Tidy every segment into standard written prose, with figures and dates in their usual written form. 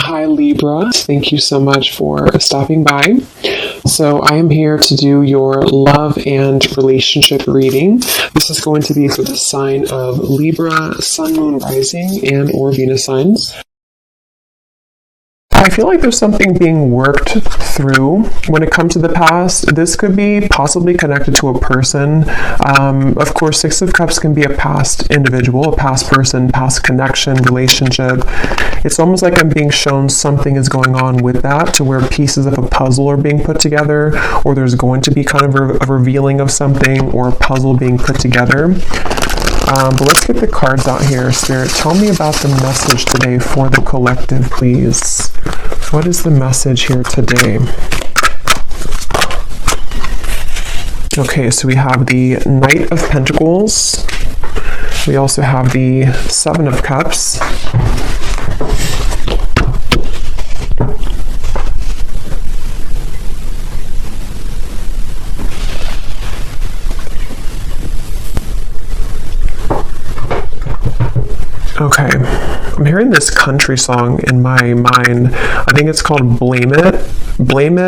Hi Libra, thank you so much for stopping by. So I am here to do your love and relationship reading. This is going to be for the sign of Libra, Sun, Moon, Rising, and or Venus signs. I feel like there's something being worked through when it comes to the past. This could be possibly connected to a person. Of course, Six of Cups can be a past individual, a past person, past connection, relationship. It's almost like I'm being shown something is going on with that, to where pieces of a puzzle are being put together, or there's going to be kind of a revealing of something, or a puzzle being put together. But let's get the cards out here. Spirit, tell me about the message today for the collective, please. What is the message here today? Okay, so we have the Knight of Pentacles. We also have the Seven of Cups. Okay, I'm hearing this country song in my mind. I think it's called Blame It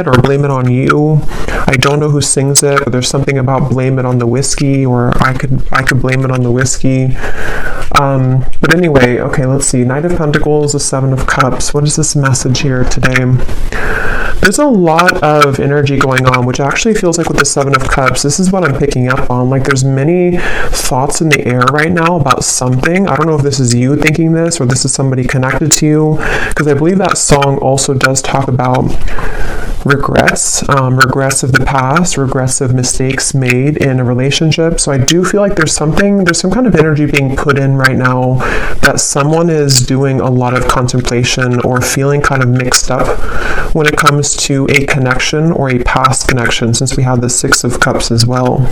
or Blame It on You. I don't know who sings it, but there's something about blame it on the whiskey, or I could blame it on the whiskey. But anyway, okay, let's see. Knight of Pentacles, the Seven of Cups. What is this message here today? There's a lot of energy going on, which actually feels like with the Seven of Cups, this is what I'm picking up on. Like there's many thoughts in the air right now about something. I don't know if this is you thinking this, or this is somebody connected to you, because I believe that song also does talk about regrets, regrets of the past, regrets of mistakes made in a relationship. So I do feel like there's some kind of energy being put in right now that someone is doing a lot of contemplation or feeling kind of mixed up when it comes to a connection or a past connection, since we have the Six of Cups as well.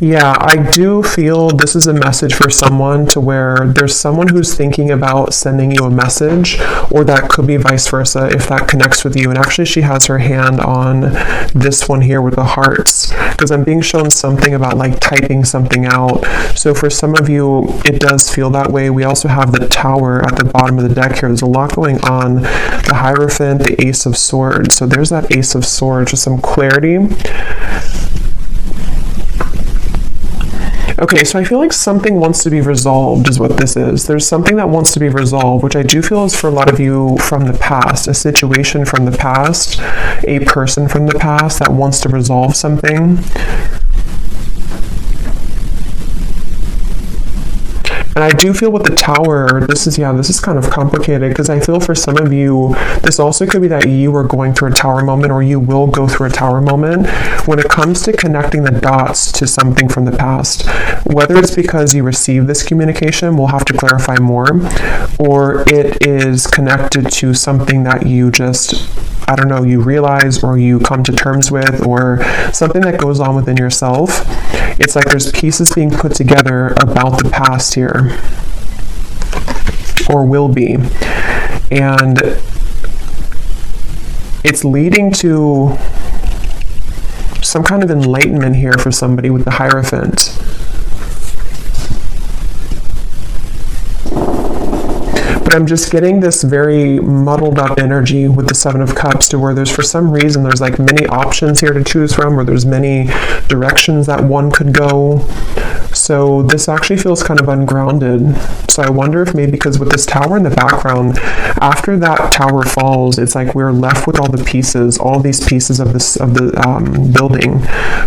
Yeah, I do feel this is a message for someone, to where there's someone who's thinking about sending you a message, or that could be vice versa if that connects with you. And actually she has her hand on this one here with the hearts, because I'm being shown something about like typing something out. So for some of you, it does feel that way. We also have the Tower at the bottom of the deck here. There's a lot going on. The Hierophant, the Ace of Swords. So there's that Ace of Swords, just some clarity. Okay, so I feel like something wants to be resolved is what this is. There's something that wants to be resolved, which I do feel is for a lot of you from the past, a situation from the past, a person from the past that wants to resolve something. And I do feel with the Tower, this is kind of complicated, because I feel for some of you, this also could be that you are going through a Tower moment, or you will go through a Tower moment when it comes to connecting the dots to something from the past. Whether it's because you received this communication, we'll have to clarify more, or it is connected to something that you just, I don't know, you realize or you come to terms with, or something that goes on within yourself. It's like there's pieces being put together about the past here, or will be. And it's leading to some kind of enlightenment here for somebody with the Hierophant. But I'm just getting this very muddled up energy with the Seven of Cups, to where there's, for some reason, there's like many options here to choose from, or there's many directions that one could go. So this actually feels kind of ungrounded. So I wonder if maybe because with this Tower in the background, after that Tower falls, it's like we're left with all these pieces of the building.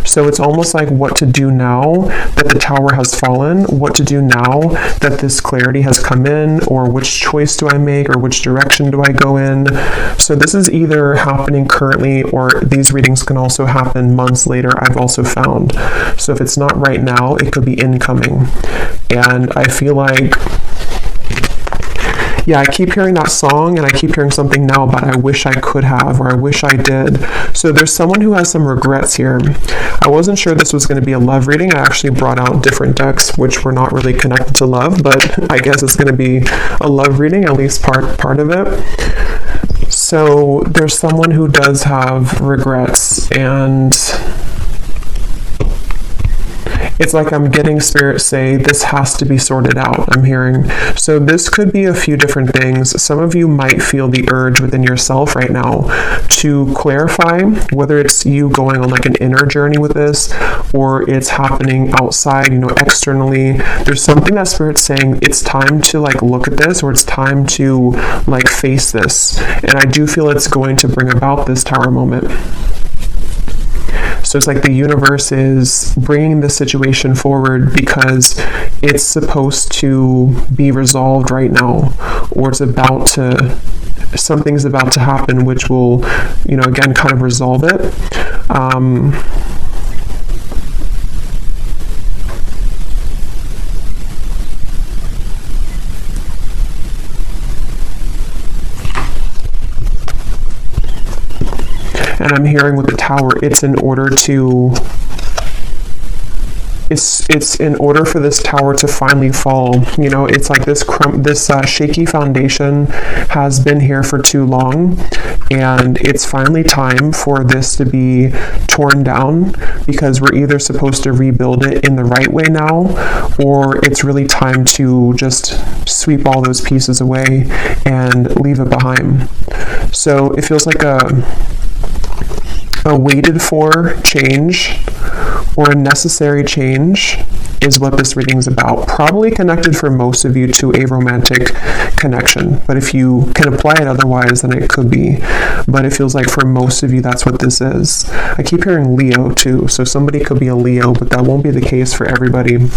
So it's almost like what to do now that the Tower has fallen, what to do now that this clarity has come in, or which choice do I make, or which direction do I go in. So this is either happening currently, or these readings can also happen months later, I've also found. So if it's not right now, it could be incoming. And I feel like, yeah, I keep hearing that song, and I keep hearing something now about I wish I could have, or I wish I did. So there's someone who has some regrets here. I wasn't sure this was going to be a love reading. I actually brought out different decks which were not really connected to love, but I guess it's going to be a love reading, at least part of it. So there's someone who does have regrets, and it's like I'm getting Spirit say this has to be sorted out, I'm hearing. So this could be a few different things. Some of you might feel the urge within yourself right now to clarify whether it's you going on like an inner journey with this, or it's happening outside, externally. There's something that Spirit's saying it's time to like look at this, or it's time to like face this. And I do feel it's going to bring about this Tower moment. So it's like the universe is bringing the situation forward because it's supposed to be resolved right now, or something's about to happen, which will, again, kind of resolve it. And I'm hearing with the Tower, it's in order for this Tower to finally fall. It's like this shaky foundation has been here for too long, and it's finally time for this to be torn down, because we're either supposed to rebuild it in the right way now, or it's really time to just sweep all those pieces away and leave it behind. So it feels like a waited for change, or a necessary change, is what this reading's about. Probably connected for most of you to a romantic connection, but if you can apply it otherwise, then it could be. But it feels like for most of you, that's what this is. I keep hearing Leo too, so somebody could be a Leo, but that won't be the case for everybody.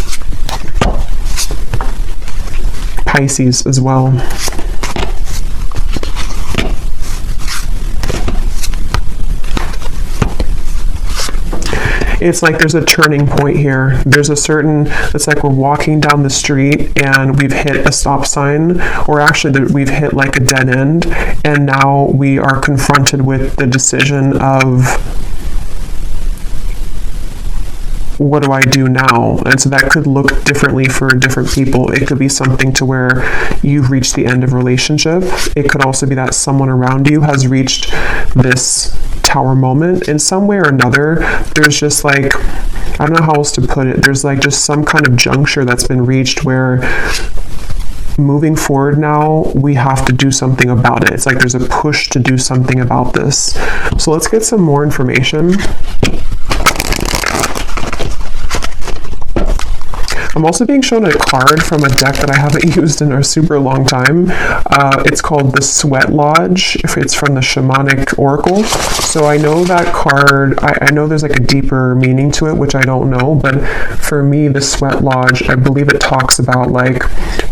Pisces as well. It's like there's a turning point here. It's like we're walking down the street and we've hit a stop sign, or actually we've hit like a dead end, and now we are confronted with the decision of, what do I do now? And so that could look differently for different people. It could be something to where you've reached the end of a relationship. It could also be that someone around you has reached this Tower moment in some way or another. There's just like, I don't know how else to put it. There's like just some kind of juncture that's been reached where moving forward now, we have to do something about it. It's like there's a push to do something about this. So let's get some more information. I'm also being shown a card from a deck that I haven't used in a super long time. It's called the Sweat Lodge. It's from the Shamanic Oracle. So I know that card, I know there's like a deeper meaning to it, which I don't know, but for me, the Sweat Lodge, I believe it talks about like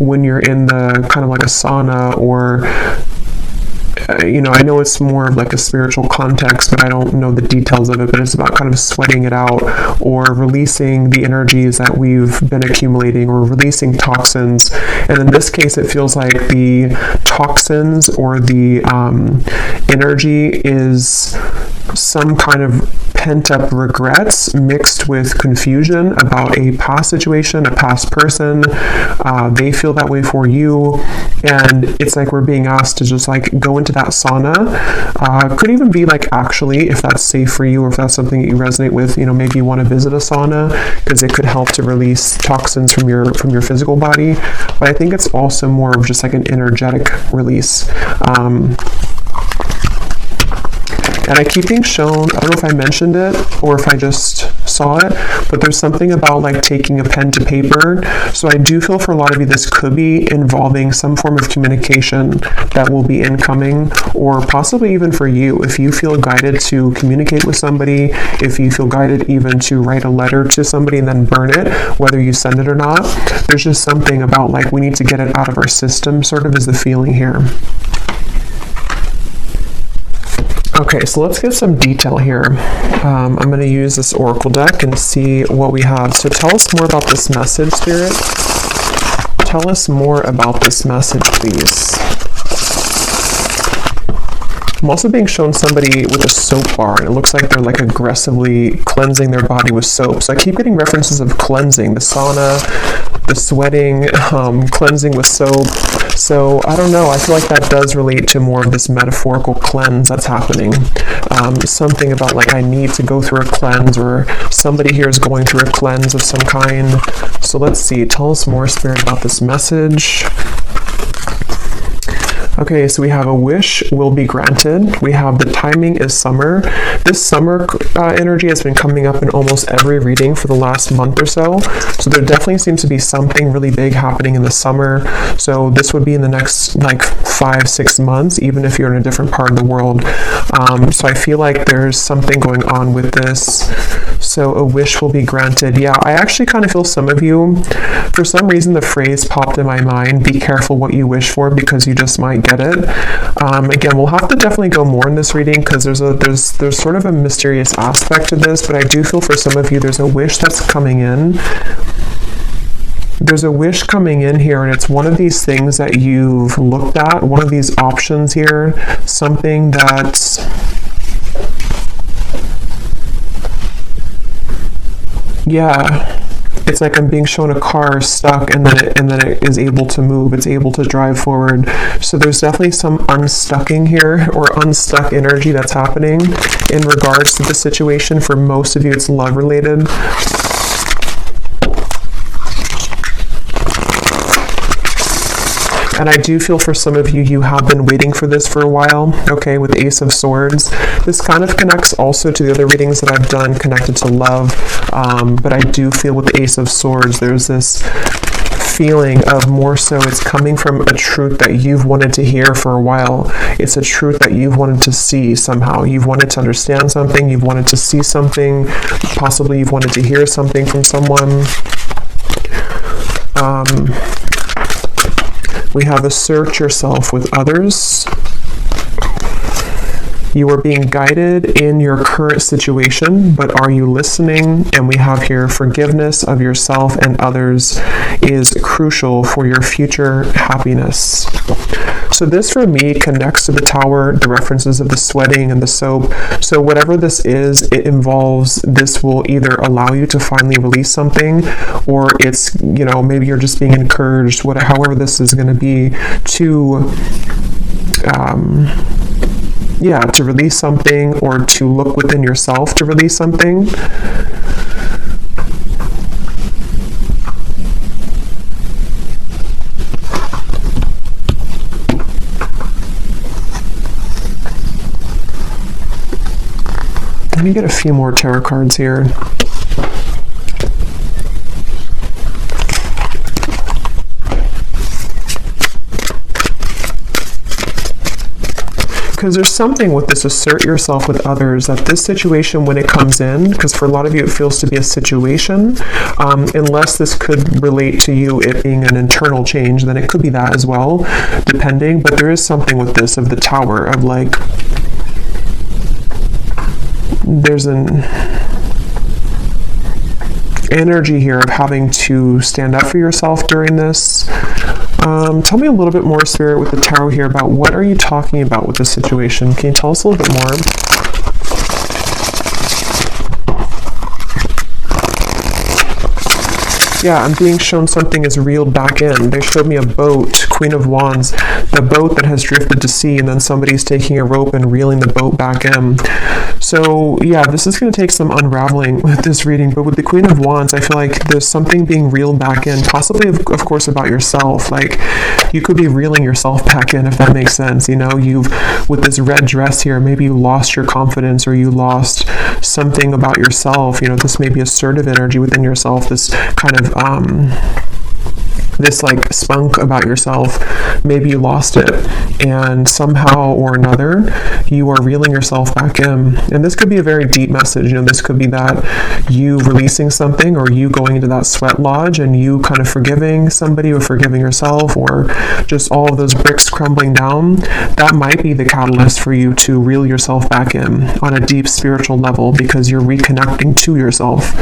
when you're in the kind of like a sauna, or I know it's more of like a spiritual context, but I don't know the details of it, but it's about kind of sweating it out, or releasing the energies that we've been accumulating, or releasing toxins. And in this case, it feels like the toxins or the energy is some kind of pent-up regrets mixed with confusion about a past situation, a past person. They feel that way for you, and it's like we're being asked to just like go into that sauna. Could even be like, actually, if that's safe for you, or if that's something that you resonate with, maybe you want to visit a sauna, because it could help to release toxins from your physical body. But I think it's also more of just like an energetic release. And I keep being shown, I don't know if I mentioned it or if I just saw it, but there's something about like taking a pen to paper. So I do feel for a lot of you, this could be involving some form of communication that will be incoming, or possibly even for you, if you feel guided to communicate with somebody, if you feel guided even to write a letter to somebody and then burn it, whether you send it or not. There's just something about like we need to get it out of our system, sort of is the feeling here. Okay, so let's get some detail here. I'm going to use this Oracle deck and see what we have. So tell us more about this message, Spirit. Tell us more about this message, please. I'm also being shown somebody with a soap bar, and it looks like they're like aggressively cleansing their body with soap. So I keep getting references of cleansing, the sauna, the sweating, cleansing with soap. So I don't know, I feel like that does relate to more of this metaphorical cleanse that's happening. Something about like I need to go through a cleanse, or somebody here is going through a cleanse of some kind. So let's see, tell us more, Spirit, about this message. Okay, so we have a wish will be granted. We have the timing is summer. This summer energy has been coming up in almost every reading for the last month or so. So there definitely seems to be something really big happening in the summer. So this would be in the next like 5-6 months, even if you're in a different part of the world. So I feel like there's something going on with this. So a wish will be granted. Yeah, I actually kind of feel some of you, for some reason the phrase popped in my mind, be careful what you wish for because you just might get it. Again, we'll have to definitely go more in this reading because there's sort of a mysterious aspect to this, but I do feel for some of you there's a wish that's coming in. There's a wish coming in here, and it's one of these things that you've looked at, one of these options here, something that's it's like I'm being shown a car stuck, and then it is able to move. It's able to drive forward. So there's definitely some unstucking here, or unstuck energy that's happening in regards to the situation. For most of you, it's love related. And I do feel for some of you, you have been waiting for this for a while, okay, with Ace of Swords. This kind of connects also to the other readings that I've done connected to love, but I do feel with the Ace of Swords, there's this feeling of more so it's coming from a truth that you've wanted to hear for a while. It's a truth that you've wanted to see somehow. You've wanted to understand something, you've wanted to see something, possibly you've wanted to hear something from someone. We have assert yourself with others. You are being guided in your current situation, but are you listening? And we have here forgiveness of yourself and others is crucial for your future happiness. So this for me connects to the Tower, the references of the sweating and the soap. So whatever this is, it involves, this will either allow you to finally release something, or it's, you know, maybe you're just being encouraged, however this is going to be, to to release something, or to look within yourself to release something. Let me get a few more tarot cards here. Because there's something with this assert yourself with others, that this situation, when it comes in, because for a lot of you it feels to be a situation, unless this could relate to you it being an internal change, then it could be that as well, depending. But there is something with this of the Tower, of like, there's an energy here of having to stand up for yourself during this. Tell me a little bit more, Spirit, with the Tarot here about what are you talking about with this situation. Can you tell us a little bit more? Yeah, I'm being shown something is reeled back in. They showed me a boat, Queen of Wands, the boat that has drifted to sea, and then somebody's taking a rope and reeling the boat back in. So yeah, this is going to take some unraveling with this reading, but with the Queen of Wands, I feel like there's something being reeled back in, possibly of course about yourself. Like, you could be reeling yourself back in, if that makes sense. You know, with this red dress here, maybe you lost your confidence, or you lost something about yourself. You know, this may be assertive energy within yourself, this kind of this like spunk about yourself. Maybe you lost it, and somehow or another you are reeling yourself back in. And this could be a very deep message. You know, this could be that you releasing something, or you going into that sweat lodge and you kind of forgiving somebody, or forgiving yourself, or just all of those bricks crumbling down. That might be the catalyst for you to reel yourself back in on a deep spiritual level, because you're reconnecting to yourself.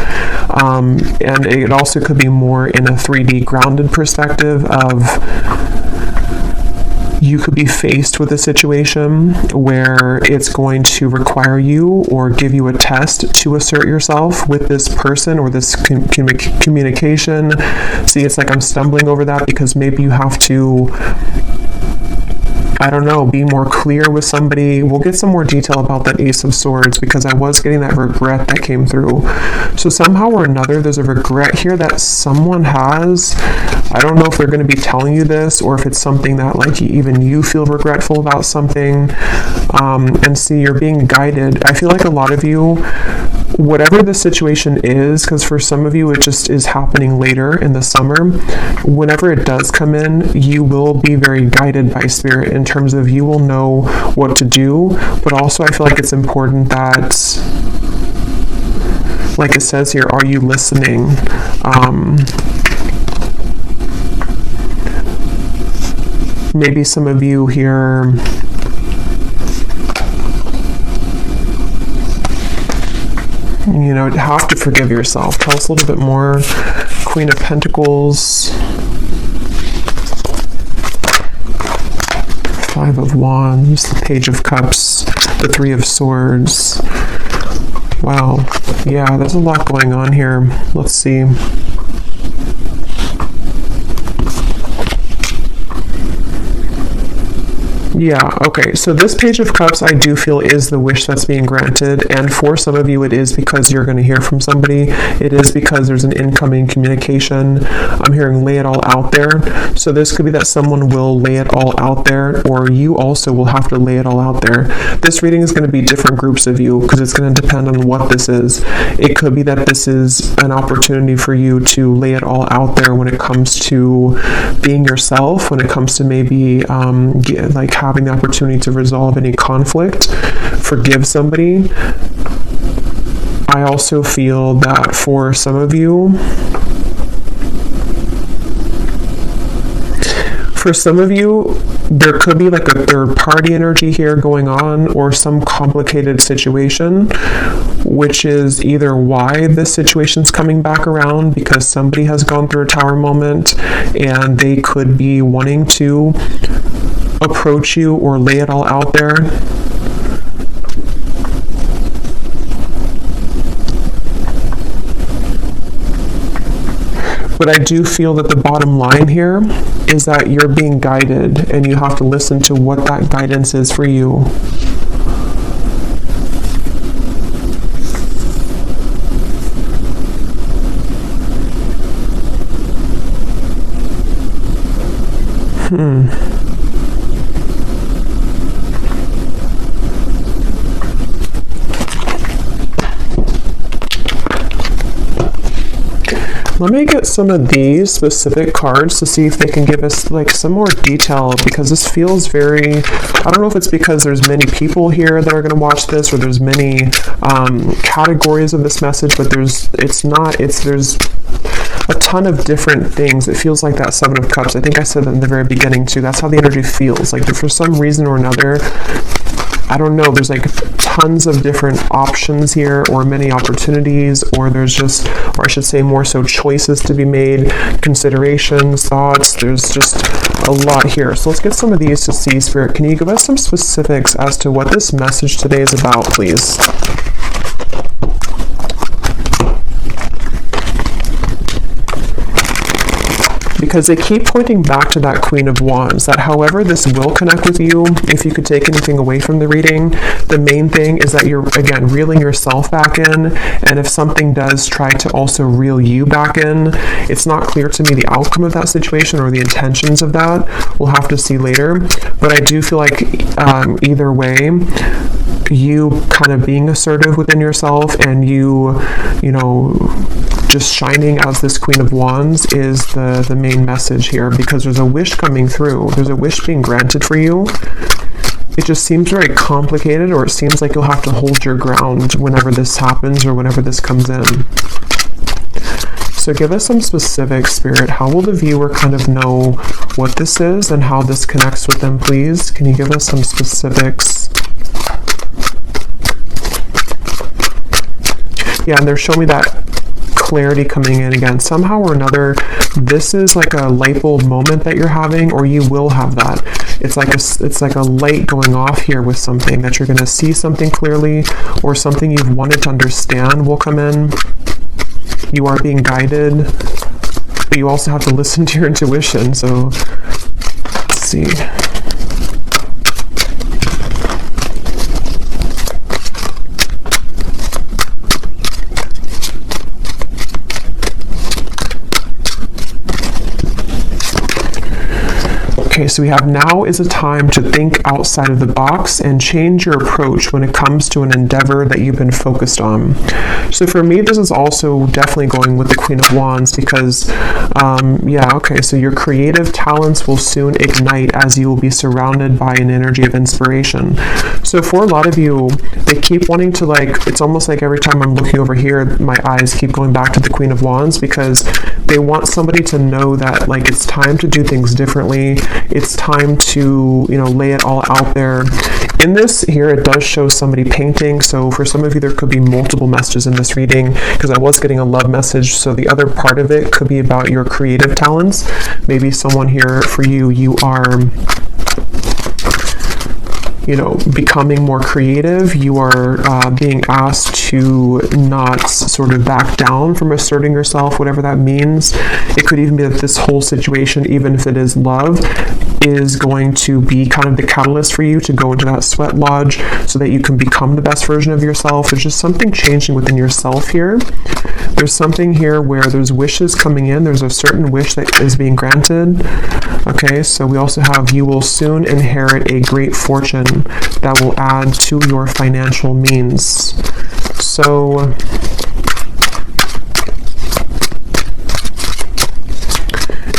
And it also could be more in a 3D grounded perspective of you could be faced with a situation where it's going to require you or give you a test to assert yourself with this person or this communication. See, it's like I'm stumbling over that because maybe you have to, I don't know, be more clear with somebody. We'll get some more detail about that Ace of Swords because I was getting that regret that came through. So somehow or another, there's a regret here that someone has. I don't know if they're going to be telling you this or if it's something that like even you feel regretful about something. And see, you're being guided. I feel like a lot of you, whatever the situation is, because for some of you it just is happening later in the summer, whenever it does come in, you will be very guided by spirit in terms of you will know what to do. But also I feel like it's important that, like it says here, are you listening? Maybe some of you here, you know, have to forgive yourself. Tell us a little bit more. Queen of Pentacles, Five of Wands, the Page of Cups, the Three of Swords. Wow, yeah, there's a lot going on here. Let's see. Yeah, okay, so this Page of Cups I do feel is the wish that's being granted, and for some of you it is because you're going to hear from somebody. It is because there's an incoming communication. I'm hearing lay it all out there. So this could be that someone will lay it all out there, or you also will have to lay it all out there. This reading is going to be different groups of you because it's going to depend on what this is. It could be that this is an opportunity for you to lay it all out there when it comes to being yourself, when it comes to maybe like having the opportunity to resolve any conflict, forgive somebody. I also feel that for some of you, there could be like a third party energy here going on, or some complicated situation, which is either why this situation's coming back around, because somebody has gone through a Tower moment and they could be wanting to approach you or lay it all out there. But I do feel that the bottom line here is that you're being guided and you have to listen to what that guidance is for you. Let me get some of these specific cards to see if they can give us like some more detail, because this feels very, I don't know if it's because there's many people here that are going to watch this, or there's many categories of this message, but there's a ton of different things. It feels like that Seven of Cups. I think I said that in the very beginning too. That's how the energy feels. Like for some reason or another, I don't know, there's like tons of different options here, or many opportunities, or there's just, or I should say more so choices to be made, considerations, thoughts. There's just a lot here. So let's get some of these to see. Spirit, can you give us some specifics as to what this message today is about, please? Because they keep pointing back to that Queen of Wands, that however this will connect with you, if you could take anything away from the reading, the main thing is that you're, again, reeling yourself back in, and if something does try to also reel you back in, it's not clear to me the outcome of that situation or the intentions of that. We'll have to see later, but I do feel like either way, you kind of being assertive within yourself and you know, just shining as this Queen of Wands is the main message here, because there's a wish coming through. There's a wish being granted for you. It just seems very complicated, or it seems like you'll have to hold your ground whenever this happens or whenever this comes in. So give us some specific, Spirit. How will the viewer kind of know what this is and how this connects with them, please? Can you give us some specifics? Yeah, and they're showing me that clarity coming in again. Somehow or another, this is like a light bulb moment that you're having, or you will have that. It's like a light going off here with something, that you're going to see something clearly, or something you've wanted to understand will come in. You are being guided, but you also have to listen to your intuition. So let's see. Okay, so we have now is a time to think outside of the box and change your approach when it comes to an endeavor that you've been focused on. So for me, this is also definitely going with the Queen of Wands because, so your creative talents will soon ignite as you will be surrounded by an energy of inspiration. So for a lot of you, they keep wanting to it's almost like every time I'm looking over here, my eyes keep going back to the Queen of Wands because they want somebody to know that it's time to do things differently. It's time to, lay it all out there. In this here, it does show somebody painting. So for some of you, there could be multiple messages in this reading because I was getting a love message. So the other part of it could be about your creative talents. Maybe someone here for you are becoming more creative. You are being asked to not sort of back down from asserting yourself, whatever that means. It could even be that this whole situation, even if it is love, is going to be kind of the catalyst for you to go into that sweat lodge so that you can become the best version of yourself. There's just something changing within yourself here. There's something here where there's wishes coming in. There's a certain wish that is being granted. Okay, so we also have you will soon inherit a great fortune that will add to your financial means. So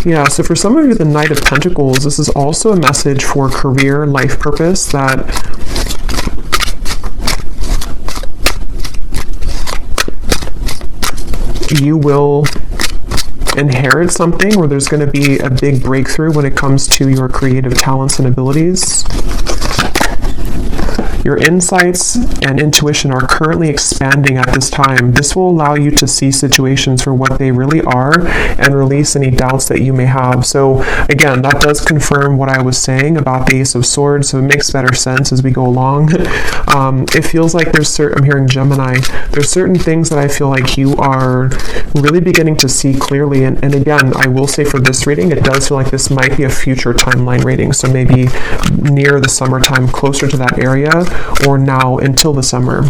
yeah, so for some of you, the Knight of Pentacles, this is also a message for career, life purpose, that you will inherit something where there's going to be a big breakthrough when it comes to your creative talents and abilities. Your insights and intuition are currently expanding at this time. This will allow you to see situations for what they really are and release any doubts that you may have. So again, that does confirm what I was saying about the Ace of Swords, so it makes better sense as we go along. It feels like I'm hearing Gemini, there's certain things that I feel like you are really beginning to see clearly. And again, I will say for this reading, it does feel like this might be a future timeline reading. So maybe near the summertime, closer to that area, or now until the summer.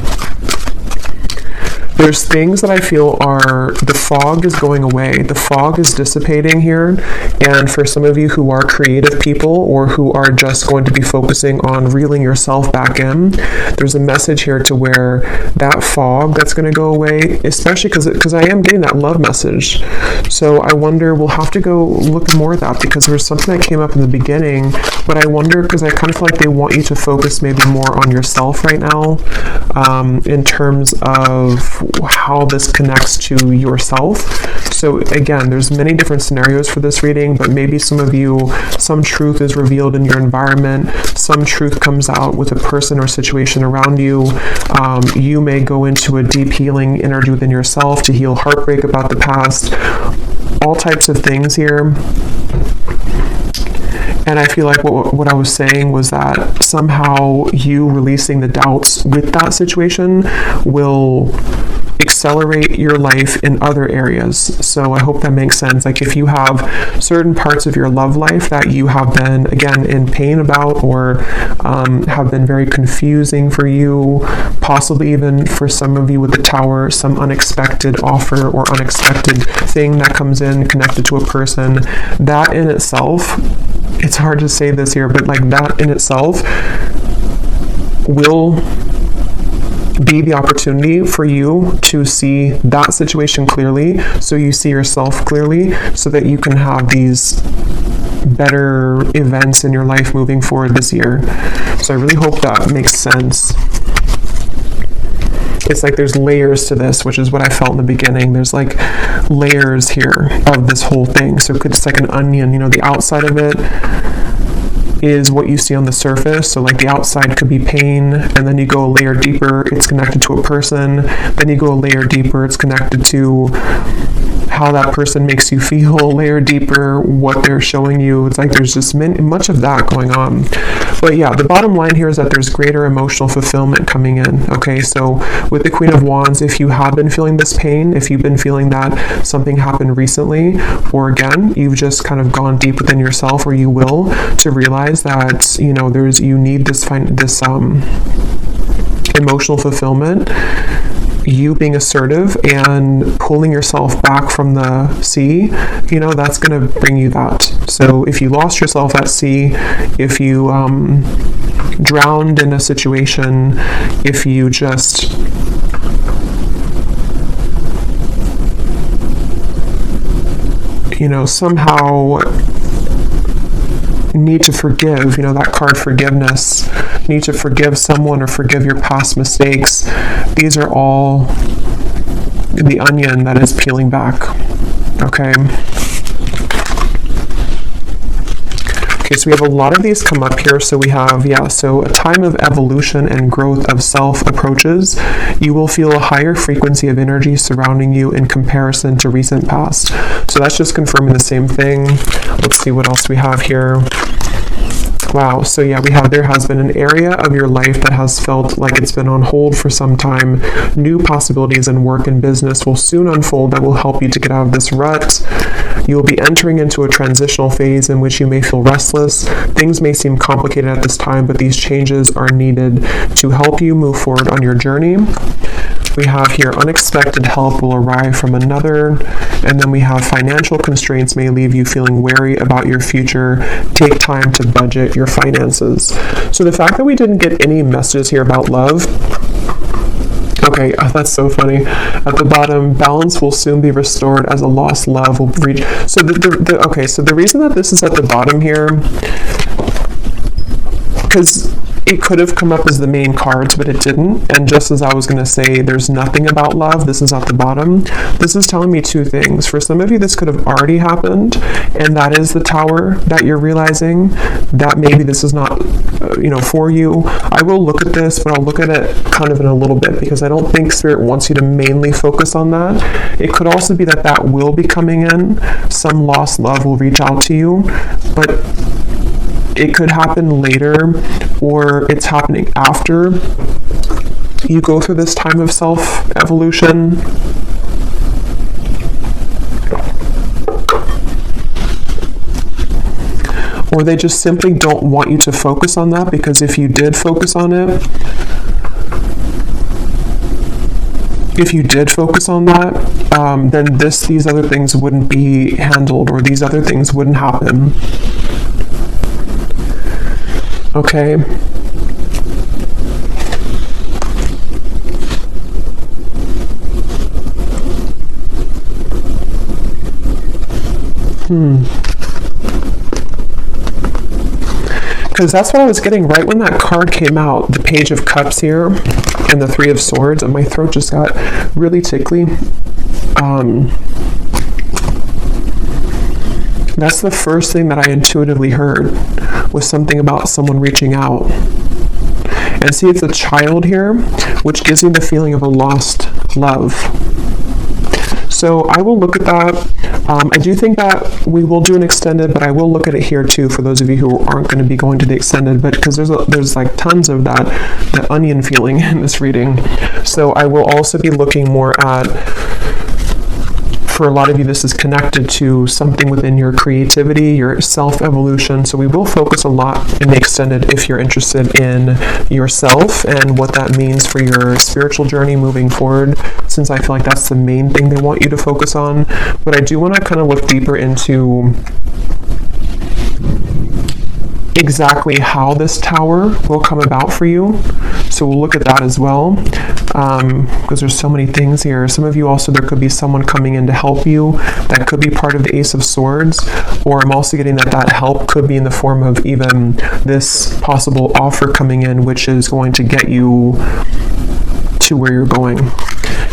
There's things that I feel the fog is going away. The fog is dissipating here. And for some of you who are creative people or who are just going to be focusing on reeling yourself back in, there's a message here to where that fog that's going to go away, especially because I am getting that love message. So I wonder, we'll have to go look more at that because there was something that came up in the beginning, but I wonder, because I kind of feel like they want you to focus maybe more on yourself right now, in terms of how this connects to yourself. So again, there's many different scenarios for this reading, but maybe some of you, some truth is revealed in your environment, some truth comes out with a person or situation around you. You may go into a deep healing energy within yourself to heal heartbreak about the past, all types of things here. And I feel like what I was saying was that somehow you releasing the doubts with that situation will accelerate your life in other areas. So I hope that makes sense. Like if you have certain parts of your love life that you have been, again, in pain about, or have been very confusing for you, possibly even for some of you with the Tower, some unexpected offer or unexpected thing that comes in connected to a person, that in itself, it's hard to say this here, but like that in itself will be the opportunity for you to see that situation clearly, so you see yourself clearly, so that you can have these better events in your life moving forward this year. So I really hope that makes sense. It's like there's layers to this, which is what I felt in the beginning. There's like layers here of this whole thing. So it's like an onion, the outside of it is what you see on the surface. So like the outside could be pain, and then you go a layer deeper, it's connected to a person. Then you go a layer deeper, it's connected to how that person makes you feel, layer deeper what they're showing you. It's like there's just much of that going on. But yeah, the bottom line here is that there's greater emotional fulfillment coming in. Okay, so with the Queen of Wands, if you have been feeling this pain, if you've been feeling that something happened recently, or again, you've just kind of gone deep within yourself, or you will, to realize that, you know, you need this emotional fulfillment, you being assertive and pulling yourself back from the sea, you know, that's going to bring you that. So if you lost yourself at sea, if you drowned in a situation, if you just somehow need to forgive, that card forgiveness, need to forgive someone or forgive your past mistakes. These are all the onion that is peeling back. Okay. Okay, so we have a lot of these come up here. So we have, so a time of evolution and growth of self approaches. You will feel a higher frequency of energy surrounding you in comparison to recent past. So that's just confirming the same thing. Let's see what else we have here. Wow, so yeah, there has been an area of your life that has felt like it's been on hold for some time. New possibilities in work and business will soon unfold that will help you to get out of this rut. You will be entering into a transitional phase in which you may feel restless. Things may seem complicated at this time, but these changes are needed to help you move forward on your journey. We have here unexpected help will arrive from another, and then we have financial constraints may leave you feeling wary about your future. Take time to budget your finances. So the fact that we didn't get any messages here about love, okay, that's so funny. At the bottom, balance will soon be restored as a lost love will reach. So so the reason that this is at the bottom here, because it could have come up as the main cards, but it didn't. And just as I was going to say, there's nothing about love, this is at the bottom. This is telling me two things. For some of you, this could have already happened, and that is the Tower that you're realizing that maybe this is not, for you. I will look at this, but I'll look at it kind of in a little bit, because I don't think Spirit wants you to mainly focus on that. It could also be that will be coming in. Some lost love will reach out to you, but it could happen later, or it's happening after you go through this time of self-evolution. Or they just simply don't want you to focus on that, because if you did focus on it, then these other things wouldn't be handled, or these other things wouldn't happen. Okay. Because that's what I was getting right when that card came out, the Page of Cups here and the Three of Swords, and my throat just got really tickly. That's the first thing that I intuitively heard, was something about someone reaching out. And see, it's a child here, which gives me the feeling of a lost love. So I will look at that. I do think that we will do an extended, but I will look at it here too, for those of you who aren't going to be going to the extended, but because there's like tons of that onion feeling in this reading. So I will also be looking more at, for a lot of you, this is connected to something within your creativity, your self-evolution. So we will focus a lot in the extended if you're interested in yourself and what that means for your spiritual journey moving forward, since I feel like that's the main thing they want you to focus on. But I do want to kind of look deeper into exactly how this Tower will come about for you. So we'll look at that as well, because there's so many things here. Some of you also, there could be someone coming in to help you. That could be part of the Ace of Swords, or I'm also getting that help could be in the form of even this possible offer coming in, which is going to get you to where you're going.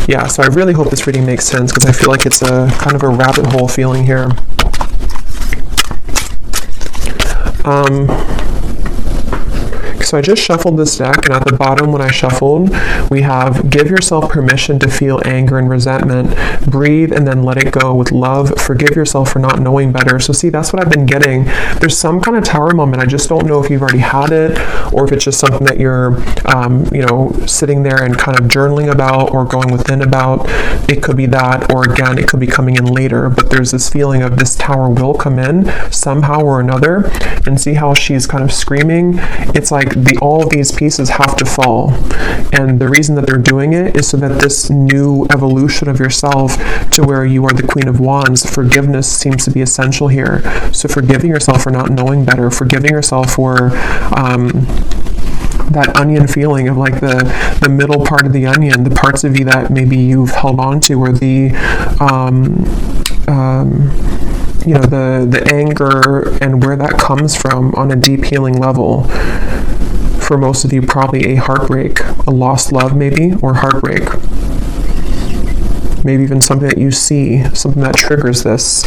Yeah, so I really hope this reading makes sense, because I feel like it's a kind of a rabbit hole feeling here. So I just shuffled this deck, and at the bottom when I shuffled, we have give yourself permission to feel anger and resentment, breathe and then let it go with love, forgive yourself for not knowing better. So see, that's what I've been getting. There's some kind of Tower moment. I just don't know if you've already had it, or if it's just something that you're, sitting there and kind of journaling about or going within about. It could be that, or again, it could be coming in later, but there's this feeling of this Tower will come in somehow or another. And see how she's kind of screaming? It's like all of these pieces have to fall. And the reason that they're doing it is so that this new evolution of yourself to where you are the Queen of Wands, forgiveness seems to be essential here. So forgiving yourself for not knowing better, forgiving yourself for that onion feeling of like the middle part of the onion, the parts of you that maybe you've held on to, or the anger and where that comes from on a deep healing level. For most of you, probably a heartbreak, a lost love maybe, or heartbreak. Maybe even something that you see, something that triggers this.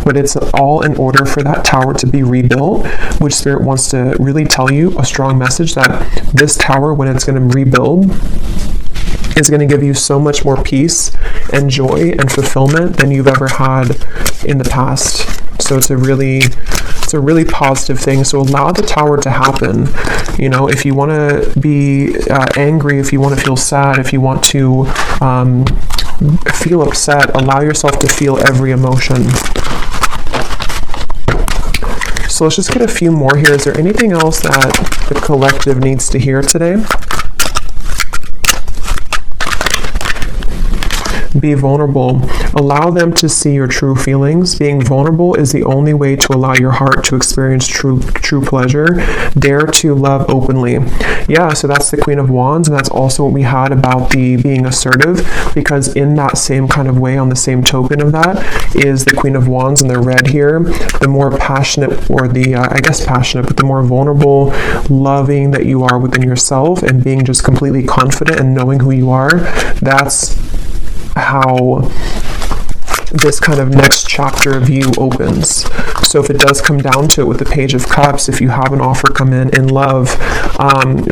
But it's all in order for that Tower to be rebuilt, which Spirit wants to really tell you a strong message that this Tower, when it's going to rebuild, is going to give you so much more peace and joy and fulfillment than you've ever had in the past. So it's a really positive thing. So allow the Tower to happen. If you want to be angry, if you want to feel sad, if you want to feel upset, allow yourself to feel every emotion. So let's just get a few more here. Is there anything else that the collective needs to hear today? Be vulnerable. Allow them to see your true feelings. Being vulnerable is the only way to allow your heart to experience true pleasure. Dare to love openly. Yeah, so that's the Queen of Wands, and that's also what we had about the being assertive, because in that same kind of way, on the same token of that, is the Queen of Wands in the red here. The more passionate, or passionate, but the more vulnerable, loving that you are within yourself, and being just completely confident and knowing who you are, that's how this kind of next chapter of you opens. So if it does come down to it with the Page of Cups, if you have an offer come in love,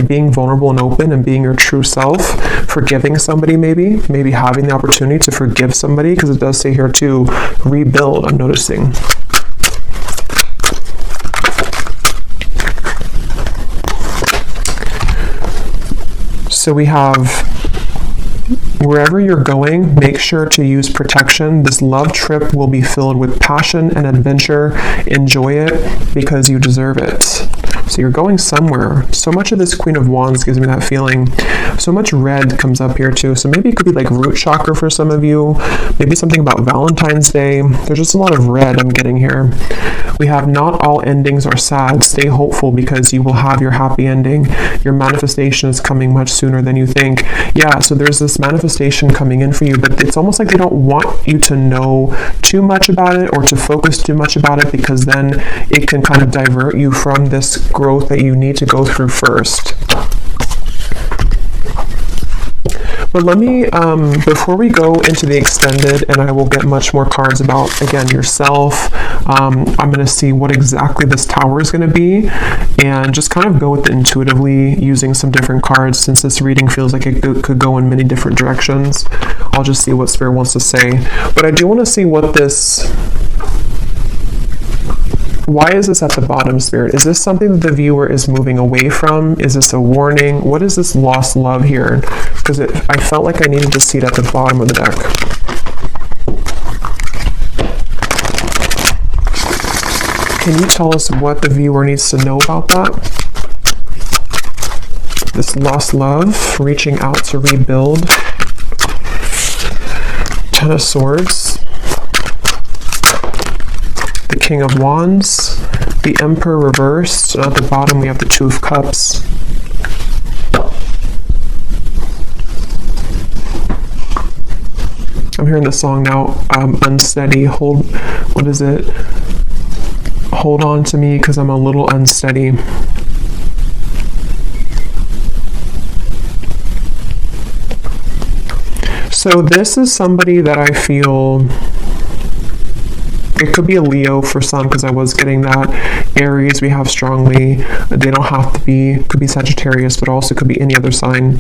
being vulnerable and open and being your true self, forgiving somebody, maybe having the opportunity to forgive somebody, because it does say here to rebuild, I'm noticing. So we have, wherever you're going, make sure to use protection. This love trip will be filled with passion and adventure. Enjoy it because you deserve it. So you're going somewhere. So much of this Queen of Wands gives me that feeling. So much red comes up here too. So maybe it could be like root chakra for some of you. Maybe something about Valentine's Day. There's just a lot of red I'm getting here. We have not all endings are sad. Stay hopeful because you will have your happy ending. Your manifestation is coming much sooner than you think. Yeah, so there's this manifestation coming in for you, but it's almost like they don't want you to know too much about it or to focus too much about it, because then it can kind of divert you from this growth that you need to go through first. But let me, before we go into the extended, and I will get much more cards about, again, yourself, I'm going to see what exactly this Tower is going to be, and just kind of go with it intuitively using some different cards, since this reading feels like it could go in many different directions. I'll just see what Spirit wants to say. But I do want to see what this... Why is this at the bottom, Spirit? Is this something that the viewer is moving away from? Is this a warning? What is this lost love here? Because I felt like I needed to see it at the bottom of the deck. Can you tell us what the viewer needs to know about that? This lost love, reaching out to rebuild. Ten of Swords. The King of Wands, the Emperor reversed, and at the bottom we have the Two of Cups. I'm hearing the song now, Unsteady, what is it? Hold on to me because I'm a little unsteady. So this is somebody that I feel it could be a Leo for some, because I was getting that. Aries we have strongly. They don't have to be, could be Sagittarius, but also could be any other sign.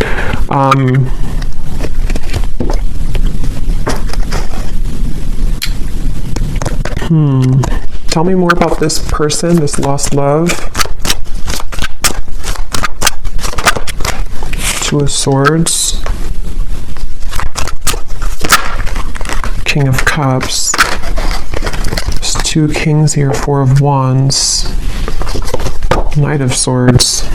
Tell me more about this person, this lost love. Two of Swords. King of Cups. There's two Kings here, Four of Wands. Knight of Swords.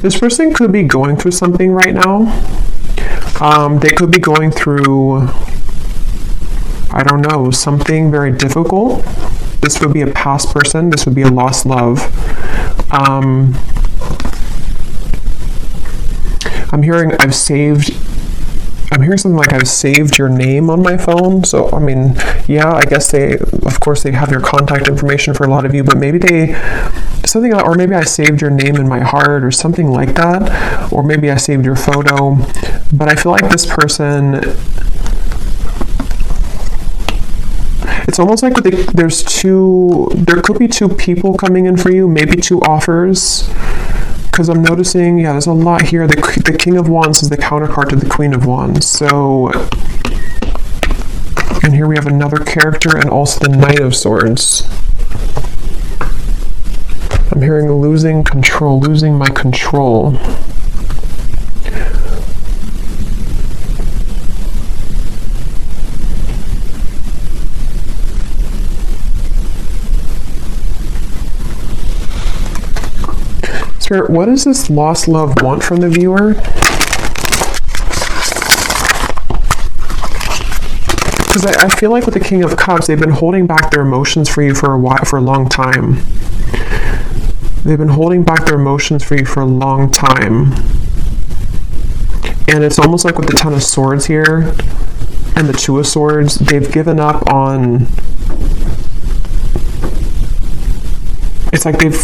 This person could be going through something right now. They could be going through, I don't know, something very difficult. This would be a past person. This would be a lost love. I'm hearing something like I've saved your name on my phone. So, I mean, yeah, I guess of course they have your contact information for a lot of you, but maybe or maybe I saved your name in my heart or something like that. Or maybe I saved your photo. But I feel like this person, it's almost like there could be two people coming in for you, maybe two offers. Because I'm noticing, yeah, there's a lot here. The King of Wands is the counterpart to the Queen of Wands. So, and here we have another character and also the Knight of Swords. I'm hearing losing control, losing my control. Spirit, what does this lost love want from the viewer? Because I feel like with the King of Cups, they've been holding back their emotions for you for a long time. They've been holding back their emotions for you for a long time. And it's almost like with the Ten of Swords here and the Two of Swords, they've given up on... It's like they've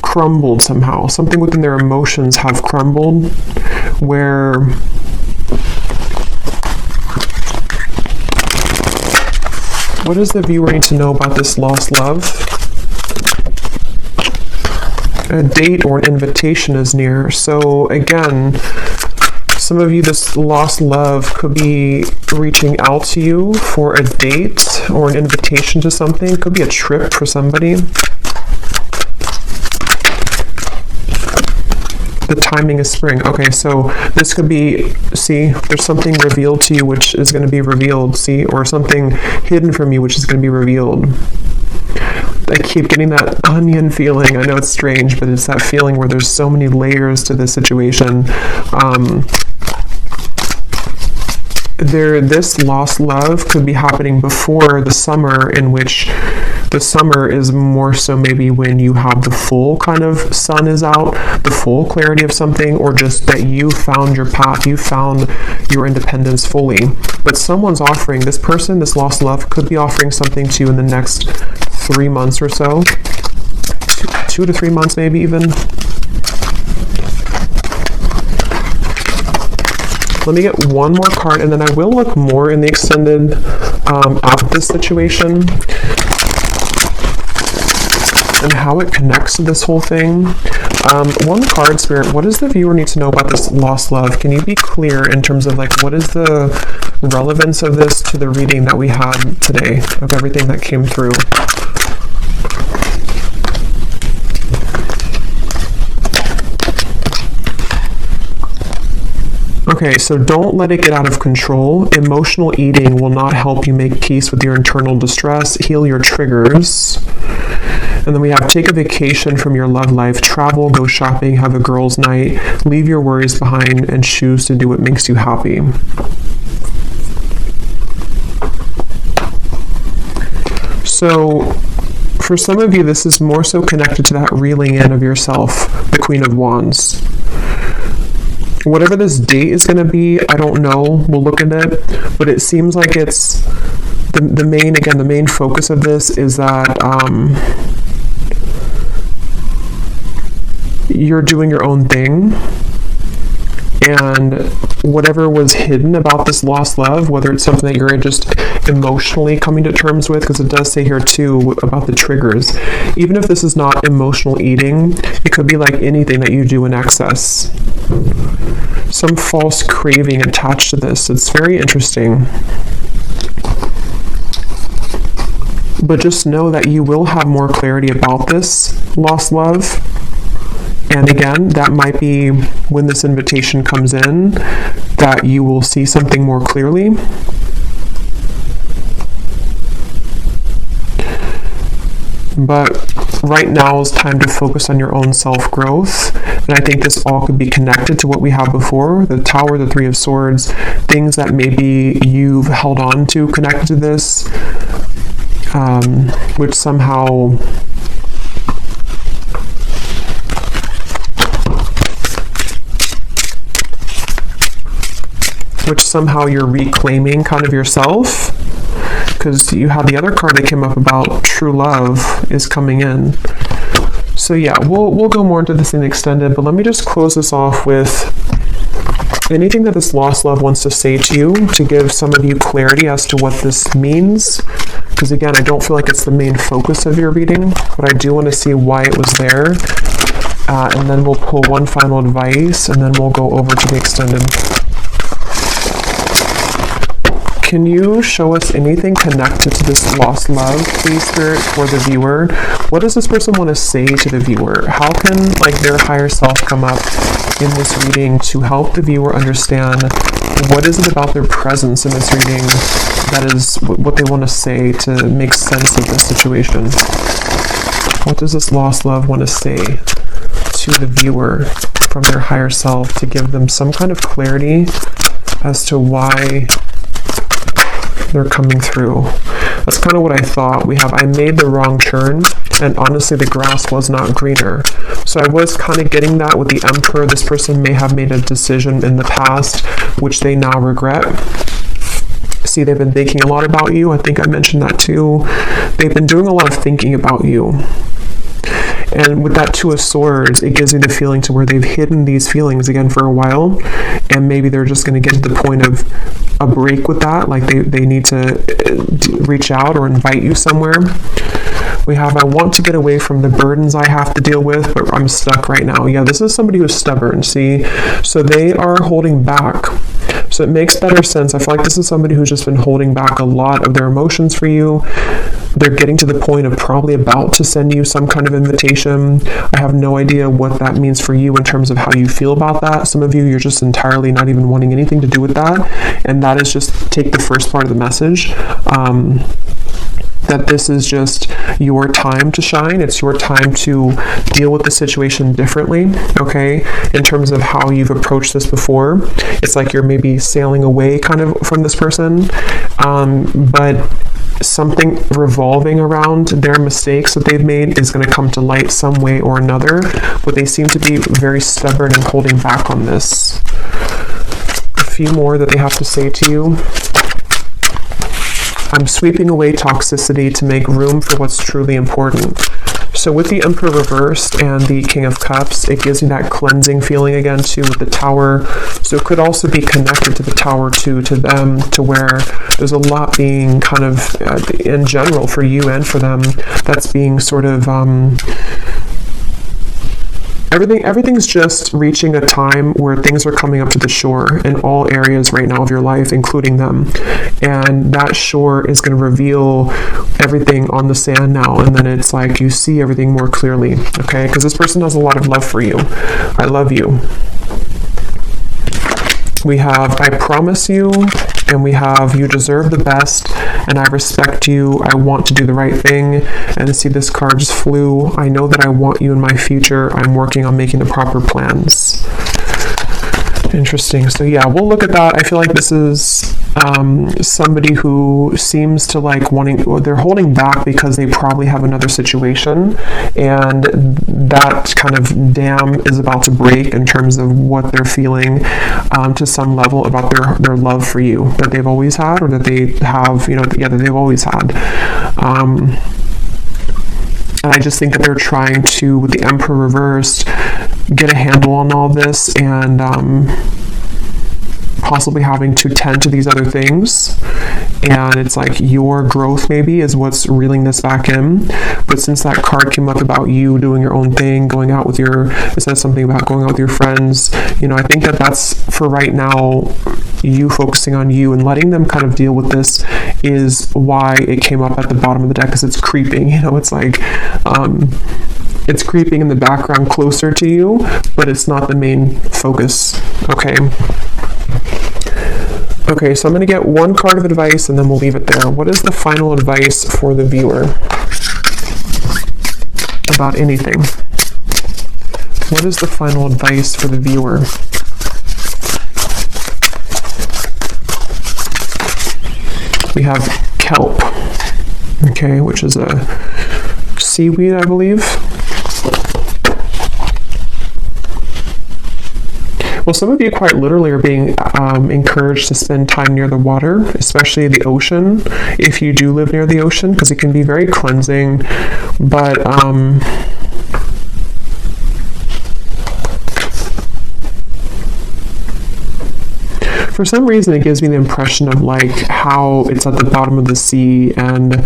crumbled somehow. Something within their emotions have crumbled, where what does the viewer need to know about this lost love? A date or an invitation is near. So again, some of you, this lost love could be reaching out to you for a date or an invitation to something. It could be a trip for somebody. The timing is spring. Okay, so this could be, see, there's something revealed to you which is going to be revealed, see, or something hidden from you which is going to be revealed. I keep getting that onion feeling. I know it's strange, but it's that feeling where there's so many layers to this situation. This lost love could be happening before the summer, in which the summer is more so maybe when you have the full kind of sun is out, the full clarity of something, or just that you found your path, you found your independence fully. But someone's offering, this person, this lost love, could be offering something to you in the next 3 months or so. 2 to 3 months maybe even. Let me get one more card, and then I will look more in the extended of this situation and how it connects to this whole thing. One card, Spirit, what does the viewer need to know about this lost love? Can you be clear in terms of like what is the relevance of this to the reading that we had today, of everything that came through? Okay, so don't let it get out of control. Emotional eating will not help you make peace with your internal distress, heal your triggers. And then we have take a vacation from your love life, travel, go shopping, have a girls' night, leave your worries behind, and choose to do what makes you happy. So for some of you, this is more so connected to that reeling in of yourself, the Queen of Wands. Whatever this date is going to be, I don't know. We'll look at it. But it seems like it's the main focus of this is that you're doing your own thing. And whatever was hidden about this lost love, whether it's something that you're just emotionally coming to terms with, because it does say here too about the triggers. Even if this is not emotional eating, it could be like anything that you do in excess. Some false craving attached to this. It's very interesting. But just know that you will have more clarity about this lost love. And again, that might be when this invitation comes in, that you will see something more clearly. But right now is time to focus on your own self-growth. And I think this all could be connected to what we have before, the Tower, the Three of Swords, things that maybe you've held on to connected to this, which somehow you're reclaiming kind of yourself, because you have the other card that came up about true love is coming in. So yeah, we'll go more into this in extended, but let me just close this off with anything that this lost love wants to say to you, to give some of you clarity as to what this means. Because again, I don't feel like it's the main focus of your reading, but I do want to see why it was there. And then we'll pull one final advice, and then we'll go over to the extended. Can you show us anything connected to this lost love, please, Spirit, for the viewer? What does this person want to say to the viewer? How can their higher self come up in this reading to help the viewer understand what is it about their presence in this reading that is what they want to say to make sense of this situation? What does this lost love want to say to the viewer from their higher self to give them some kind of clarity as to why they're coming through? That's kind of what I thought. We have, I made the wrong turn, and honestly the grass was not greener. So I was kind of getting that with the Emperor. This person may have made a decision in the past which they now regret. See, they've been thinking a lot about you. I think I mentioned that too. They've been doing a lot of thinking about you. And with that Two of Swords, it gives me the feeling to where they've hidden these feelings again for a while, and maybe they're just going to get to the point of a break with that, like they need to reach out or invite you somewhere. We have, I want to get away from the burdens I have to deal with, but I'm stuck right now. Yeah, this is somebody who's stubborn, see? So they are holding back. So it makes better sense. I feel like this is somebody who's just been holding back a lot of their emotions for you. They're getting to the point of probably about to send you some kind of invitation. I have no idea what that means for you in terms of how you feel about that. Some of you, you're just entirely not even wanting anything to do with that. And that is just take the first part of the message. That this is just your time to shine. It's your time to deal with the situation differently, okay? In terms of how you've approached this before. It's like you're maybe sailing away kind of from this person, but something revolving around their mistakes that they've made is going to come to light some way or another, but they seem to be very stubborn and holding back on this. A few more that they have to say to you. I'm sweeping away toxicity to make room for what's truly important. So with the Emperor reversed and the King of Cups, it gives you that cleansing feeling again too with the Tower. So it could also be connected to the Tower too, to them, to where there's a lot being kind of, in general, for you and for them, that's being sort of, everything's just reaching a time where things are coming up to the shore in all areas right now of your life, including them. And that shore is going to reveal everything on the sand now. And then it's like you see everything more clearly, okay? Because this person has a lot of love for you. I love you. We have, I promise you, and we have, you deserve the best, and I respect you, I want to do the right thing, and see this card just flew, I know that I want you in my future, I'm working on making the proper plans. Interesting. So yeah, we'll look at that. I feel like this is somebody who seems to like they're holding back because they probably have another situation, and that kind of dam is about to break in terms of what they're feeling to some level about their love for you that they've always had, or that they have, that they've always had. And I just think that they're trying to, with the Emperor reversed, get a handle on all this, and possibly having to tend to these other things. And it's like your growth maybe is what's reeling this back in. But since that card came up about you doing your own thing, it says something about going out with your friends, I think that that's, for right now, you focusing on you and letting them kind of deal with this is why it came up at the bottom of the deck, because it's creeping. It's like it's creeping in the background closer to you, but it's not the main focus. Okay, so I'm going to get one card of advice and then we'll leave it there. What is the final advice for the viewer about anything? What is the final advice for the viewer? We have kelp, okay, which is a seaweed, I believe. Well, some of you quite literally are being encouraged to spend time near the water, especially the ocean, if you do live near the ocean, because it can be very cleansing. But for some reason, it gives me the impression of like how it's at the bottom of the sea, and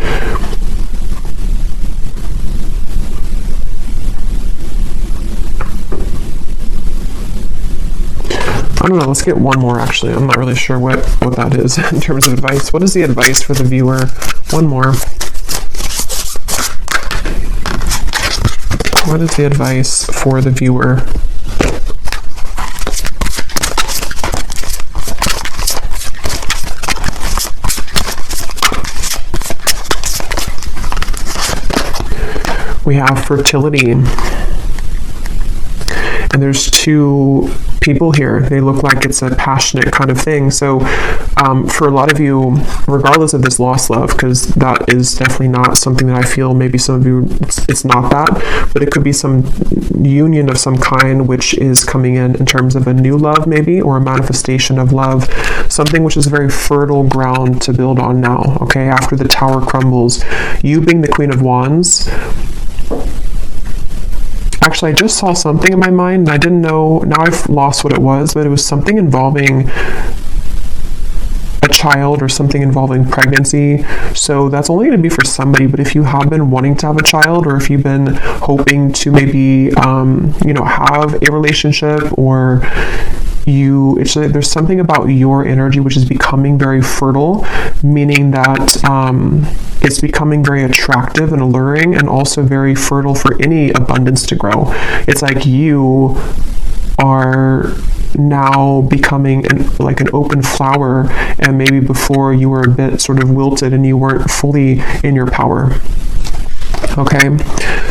I don't know, let's get one more actually. I'm not really sure what that is in terms of advice. What is the advice for the viewer? One more. What is the advice for the viewer? We have fertility. And there's two people here. They look like it's a passionate kind of thing. So for a lot of you, regardless of this lost love, because that is definitely not something that I feel, maybe some of you, it's not that, but it could be some union of some kind which is coming in terms of a new love maybe, or a manifestation of love, something which is very fertile ground to build on now, okay, after the tower crumbles. You being the Queen of Wands, actually, I just saw something in my mind, and I didn't know, now I've lost what it was, but it was something involving a child or something involving pregnancy. So that's only going to be for somebody, but if you have been wanting to have a child, or if you've been hoping to maybe, have a relationship, or there's something about your energy which is becoming very fertile, meaning that it's becoming very attractive and alluring, and also very fertile for any abundance to grow. It's like you are now becoming like an open flower, and maybe before you were a bit sort of wilted and you weren't fully in your power. Okay,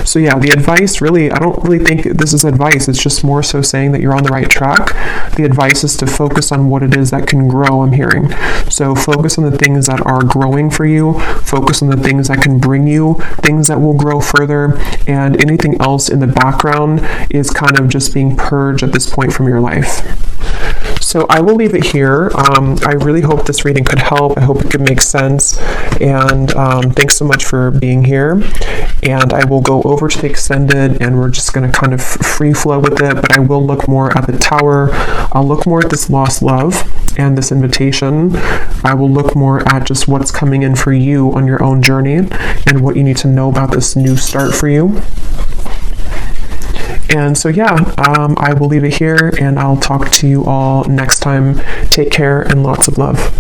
so yeah, the advice really, I don't really think this is advice. It's just more so saying that you're on the right track. The advice is to focus on what it is that can grow, I'm hearing. So focus on the things that are growing for you. Focus on the things that can bring you things that will grow further. And anything else in the background is kind of just being purged at this point from your life. So I will leave it here. I really hope this reading could help. I hope it could make sense. And thanks so much for being here. And I will go over to the extended, and we're just going to kind of free flow with it. But I will look more at the tower. I'll look more at this lost love and this invitation. I will look more at just what's coming in for you on your own journey, and what you need to know about this new start for you. And so, yeah, I will leave it here, and I'll talk to you all next time. Take care and lots of love.